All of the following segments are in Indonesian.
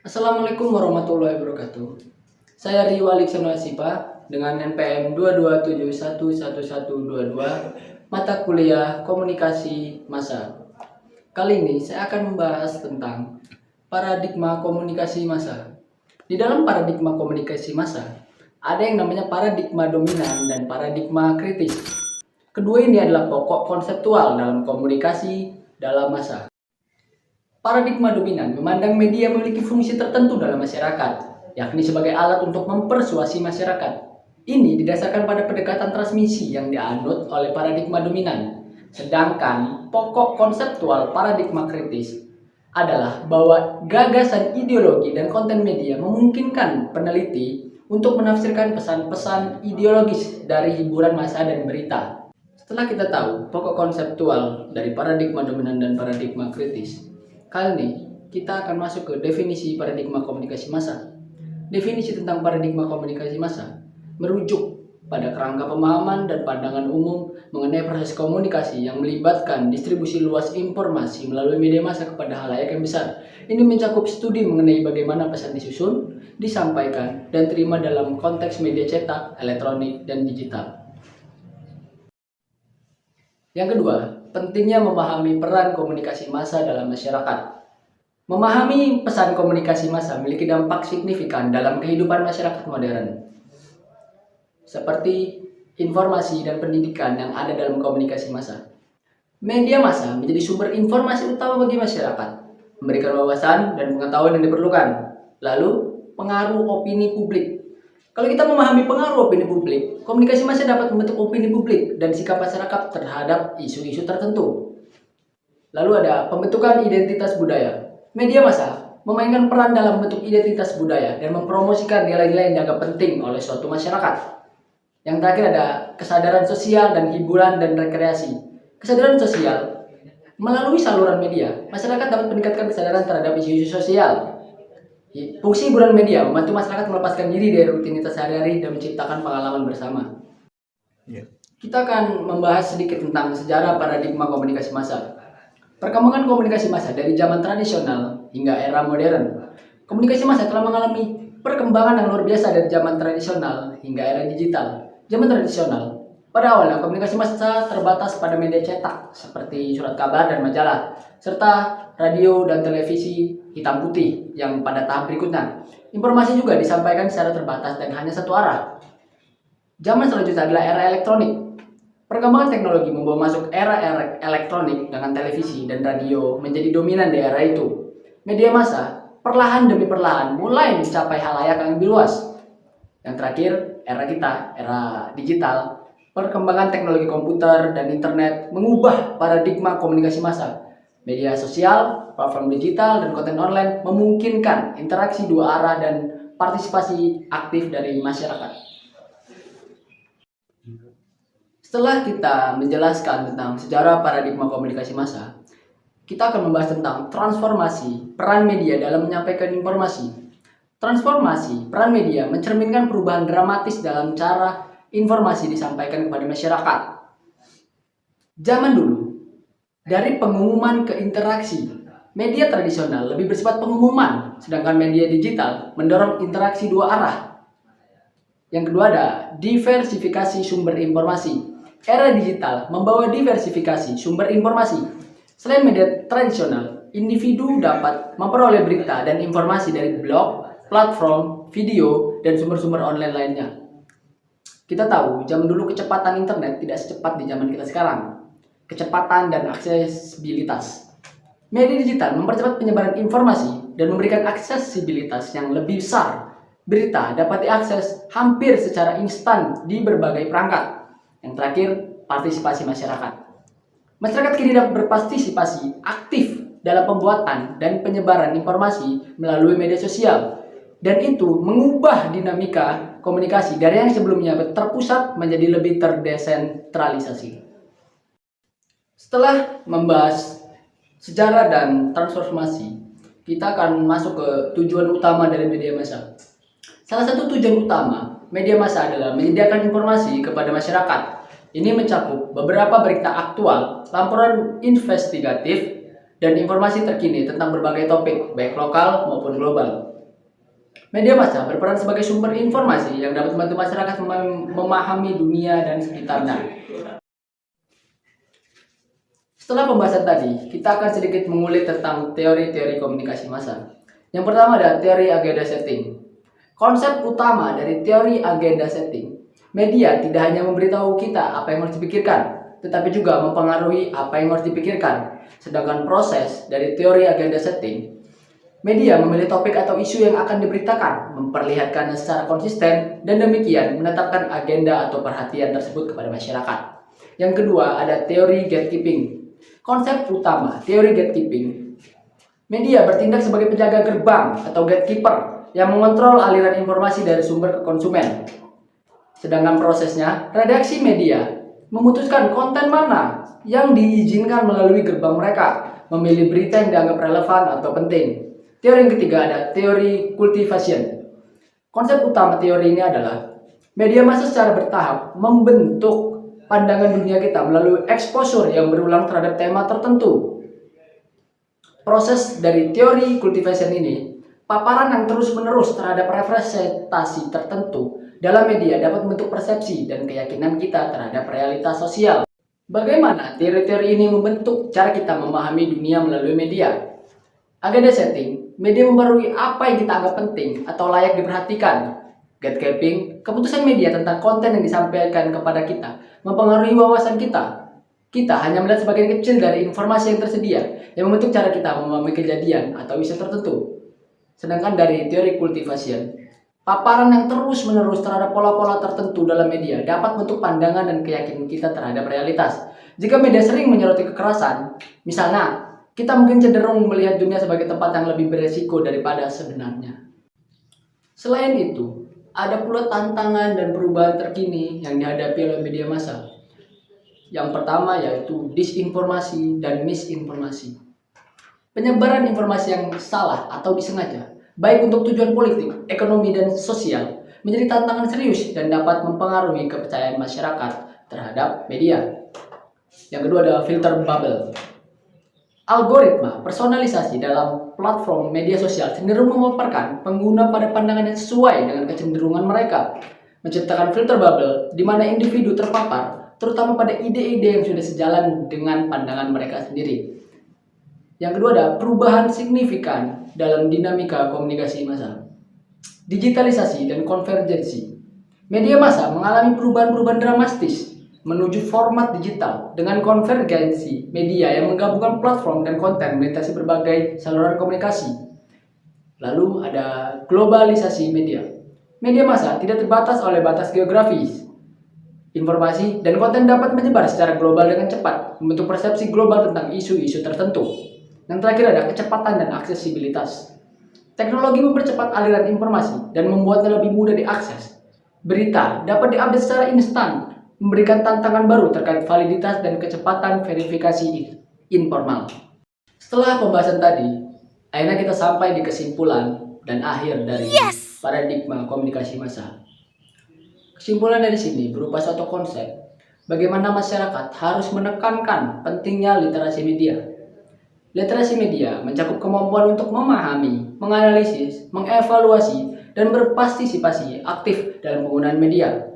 Assalamualaikum warahmatullahi wabarakatuh. Saya Rio Alexander Sipa dengan NPM 227111122 mata kuliah Komunikasi Massa. Kali ini saya akan membahas tentang paradigma komunikasi massa. Di dalam paradigma komunikasi massa, ada yang namanya paradigma dominan dan paradigma kritis. Kedua ini adalah pokok konseptual dalam komunikasi dalam massa. Paradigma dominan memandang media memiliki fungsi tertentu dalam masyarakat, yakni sebagai alat untuk mempersuasi masyarakat. Ini didasarkan pada pendekatan transmisi yang dianut oleh paradigma dominan. Sedangkan pokok konseptual paradigma kritis adalah bahwa gagasan ideologi dan konten media memungkinkan peneliti untuk menafsirkan pesan-pesan ideologis dari hiburan massa dan berita. Setelah kita tahu pokok konseptual dari paradigma dominan dan paradigma kritis, kali ini kita akan masuk ke definisi paradigma komunikasi massa. Definisi tentang paradigma komunikasi massa merujuk pada kerangka pemahaman dan pandangan umum mengenai proses komunikasi yang melibatkan distribusi luas informasi melalui media massa kepada halayak yang besar. Ini mencakup studi mengenai bagaimana pesan disusun, disampaikan, dan terima dalam konteks media cetak, elektronik, dan digital. Yang kedua, pentingnya memahami peran komunikasi massa dalam masyarakat. Memahami pesan komunikasi massa memiliki dampak signifikan dalam kehidupan masyarakat modern, seperti informasi dan pendidikan yang ada dalam komunikasi massa. Media massa menjadi sumber informasi utama bagi masyarakat, memberikan wawasan dan pengetahuan yang diperlukan. Lalu, pengaruh opini publik. Kalau kita memahami pengaruh opini publik, komunikasi massa dapat membentuk opini publik dan sikap masyarakat terhadap isu-isu tertentu. Lalu ada pembentukan identitas budaya. Media massa memainkan peran dalam membentuk identitas budaya dan mempromosikan nilai-nilai yang dianggap penting oleh suatu masyarakat. Yang terakhir ada kesadaran sosial dan hiburan dan rekreasi. Kesadaran sosial, melalui saluran media, masyarakat dapat meningkatkan kesadaran terhadap isu-isu sosial. Fungsi hiburan media membantu masyarakat melepaskan diri dari rutinitas sehari-hari dan menciptakan pengalaman bersama. Kita akan membahas sedikit tentang sejarah paradigma komunikasi massa. Perkembangan komunikasi massa dari zaman tradisional hingga era modern. Komunikasi massa telah mengalami perkembangan yang luar biasa dari zaman tradisional hingga era digital. Zaman tradisional, pada awalnya komunikasi massa terbatas pada media cetak seperti surat kabar dan majalah, serta radio dan televisi hitam putih yang pada tahap berikutnya. Informasi juga disampaikan secara terbatas dan hanya satu arah. Zaman selanjutnya adalah era elektronik. Perkembangan teknologi membawa masuk era elektronik dengan televisi dan radio menjadi dominan di era itu. Media massa perlahan demi perlahan mulai mencapai halayak yang lebih luas. Yang terakhir, era kita, era digital. Perkembangan teknologi komputer dan internet mengubah paradigma komunikasi massa. Media sosial, platform digital, dan konten online memungkinkan interaksi dua arah dan partisipasi aktif dari masyarakat. Setelah kita menjelaskan tentang sejarah paradigma komunikasi massa, kita akan membahas tentang transformasi peran media dalam menyampaikan informasi. Transformasi peran media mencerminkan perubahan dramatis dalam cara informasi disampaikan kepada masyarakat. Zaman dulu, dari pengumuman ke interaksi, media tradisional lebih bersifat pengumuman, sedangkan media digital mendorong interaksi dua arah. Yang kedua ada diversifikasi sumber informasi. Era digital membawa diversifikasi sumber informasi. Selain media tradisional, individu dapat memperoleh berita dan informasi dari blog, platform, video, dan sumber-sumber online lainnya. Kita tahu, zaman dulu kecepatan internet tidak secepat di zaman kita sekarang. Kecepatan dan aksesibilitas. Media digital mempercepat penyebaran informasi dan memberikan aksesibilitas yang lebih besar. Berita dapat diakses hampir secara instan di berbagai perangkat. Yang terakhir, partisipasi masyarakat. Masyarakat kini dapat berpartisipasi aktif dalam pembuatan dan penyebaran informasi melalui media sosial. Dan itu mengubah dinamika komunikasi dari yang sebelumnya terpusat menjadi lebih terdesentralisasi. Setelah membahas sejarah dan transformasi, kita akan masuk ke tujuan utama dari media massa. Salah satu tujuan utama media massa adalah menyediakan informasi kepada masyarakat. Ini mencakup beberapa berita aktual, laporan investigatif, dan informasi terkini tentang berbagai topik, baik lokal maupun global. Media massa berperan sebagai sumber informasi yang dapat membantu masyarakat memahami dunia dan sekitarnya. Setelah pembahasan tadi, kita akan sedikit mengulik tentang teori-teori komunikasi massa. Yang pertama adalah teori agenda setting. Konsep utama dari teori agenda setting, media tidak hanya memberitahu kita apa yang harus dipikirkan, tetapi juga mempengaruhi apa yang harus dipikirkan. Sedangkan proses dari teori agenda setting, media memilih topik atau isu yang akan diberitakan, memperlihatkannya secara konsisten, dan demikian menetapkan agenda atau perhatian tersebut kepada masyarakat. Yang kedua ada teori gatekeeping. Konsep utama teori gatekeeping, media bertindak sebagai penjaga gerbang atau gatekeeper yang mengontrol aliran informasi dari sumber ke konsumen. Sedangkan prosesnya, redaksi media memutuskan konten mana yang diizinkan melalui gerbang mereka, memilih berita yang dianggap relevan atau penting. Teori yang ketiga ada teori cultivation. Konsep utama teori ini adalah media massa secara bertahap membentuk pandangan dunia kita melalui exposure yang berulang terhadap tema tertentu. Proses dari teori cultivation ini, paparan yang terus-menerus terhadap representasi tertentu dalam media dapat membentuk persepsi dan keyakinan kita terhadap realitas sosial. Bagaimana teori-teori ini membentuk cara kita memahami dunia melalui media? Agenda setting, media mempengaruhi apa yang kita anggap penting atau layak diperhatikan. Gatekeeping, keputusan media tentang konten yang disampaikan kepada kita mempengaruhi wawasan kita. Kita hanya melihat sebagian kecil dari informasi yang tersedia yang membentuk cara kita memahami kejadian atau isu tertentu. Sedangkan dari teori cultivation, paparan yang terus-menerus terhadap pola-pola tertentu dalam media dapat membentuk pandangan dan keyakinan kita terhadap realitas. Jika media sering menyoroti kekerasan, misalnya, kita mungkin cenderung melihat dunia sebagai tempat yang lebih beresiko daripada sebenarnya. Selain itu, ada pula tantangan dan perubahan terkini yang dihadapi oleh media massa. Yang pertama yaitu disinformasi dan misinformasi. Penyebaran informasi yang salah atau disengaja, baik untuk tujuan politik, ekonomi, dan sosial, menjadi tantangan serius dan dapat mempengaruhi kepercayaan masyarakat terhadap media. Yang kedua adalah filter bubble. Algoritma personalisasi dalam platform media sosial cenderung memaparkan pengguna pada pandangan yang sesuai dengan kecenderungan mereka, menciptakan filter bubble di mana individu terpapar terutama pada ide-ide yang sudah sejalan dengan pandangan mereka sendiri. Yang kedua ada perubahan signifikan dalam dinamika komunikasi massa. Digitalisasi dan konvergensi. Media massa mengalami perubahan-perubahan dramatis menuju format digital dengan konvergensi media yang menggabungkan platform dan konten melintasi berbagai saluran komunikasi. Lalu ada globalisasi media. Media massa tidak terbatas oleh batas geografis. Informasi dan konten dapat menyebar secara global dengan cepat, membentuk persepsi global tentang isu-isu tertentu. Yang terakhir ada kecepatan dan aksesibilitas. Teknologi mempercepat aliran informasi dan membuatnya lebih mudah diakses. Berita dapat diupdate secara instan, memberikan tantangan baru terkait validitas dan kecepatan verifikasi informal. Setelah pembahasan tadi, akhirnya kita sampai di kesimpulan dan akhir dari paradigma komunikasi massa. Kesimpulan dari sini berupa suatu konsep bagaimana masyarakat harus menekankan pentingnya literasi media. Literasi media mencakup kemampuan untuk memahami, menganalisis, mengevaluasi, dan berpartisipasi aktif dalam penggunaan media.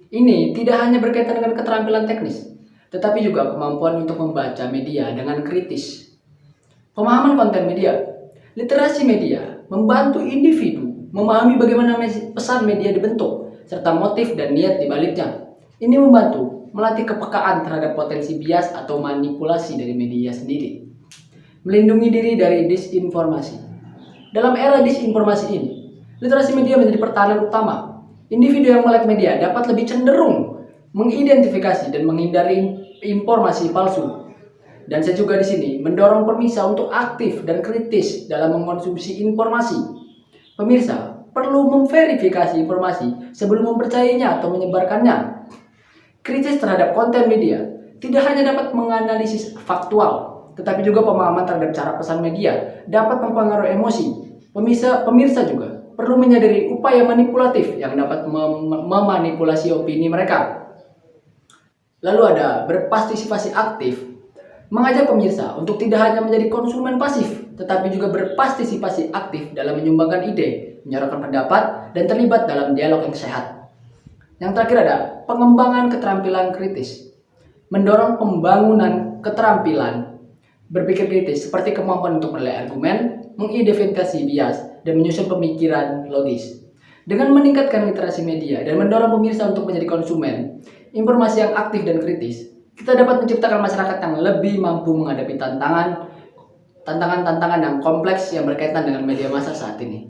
Ini tidak hanya berkaitan dengan keterampilan teknis, tetapi juga kemampuan untuk membaca media dengan kritis. Pemahaman konten media. Literasi media membantu individu memahami bagaimana pesan media dibentuk, serta motif dan niat di baliknya. Ini membantu melatih kepekaan terhadap potensi bias atau manipulasi dari media sendiri. Melindungi diri dari disinformasi. Dalam era disinformasi ini, literasi media menjadi pertahanan utama. Individu yang melek media dapat lebih cenderung mengidentifikasi dan menghindari informasi palsu. Dan saya juga di sini mendorong pemirsa untuk aktif dan kritis dalam mengkonsumsi informasi. Pemirsa perlu memverifikasi informasi sebelum mempercayainya atau menyebarkannya. Kritis terhadap konten media tidak hanya dapat menganalisis faktual, tetapi juga pemahaman terhadap cara pesan media dapat mempengaruhi emosi. Pemirsa juga perlu menyadari upaya manipulatif yang dapat memanipulasi opini mereka. Lalu ada berpartisipasi aktif. Mengajak pemirsa untuk tidak hanya menjadi konsumen pasif, tetapi juga berpartisipasi aktif dalam menyumbangkan ide, menyuarakan pendapat, dan terlibat dalam dialog yang sehat. Yang terakhir ada pengembangan keterampilan kritis. Mendorong pembangunan keterampilan berpikir kritis seperti kemampuan untuk menilai argumen, mengidentifikasi bias, dan menyusun pemikiran logis. Dengan meningkatkan literasi media dan mendorong pemirsa untuk menjadi konsumen informasi yang aktif dan kritis, kita dapat menciptakan masyarakat yang lebih mampu menghadapi tantangan-tantangan yang kompleks yang berkaitan dengan media massa saat ini.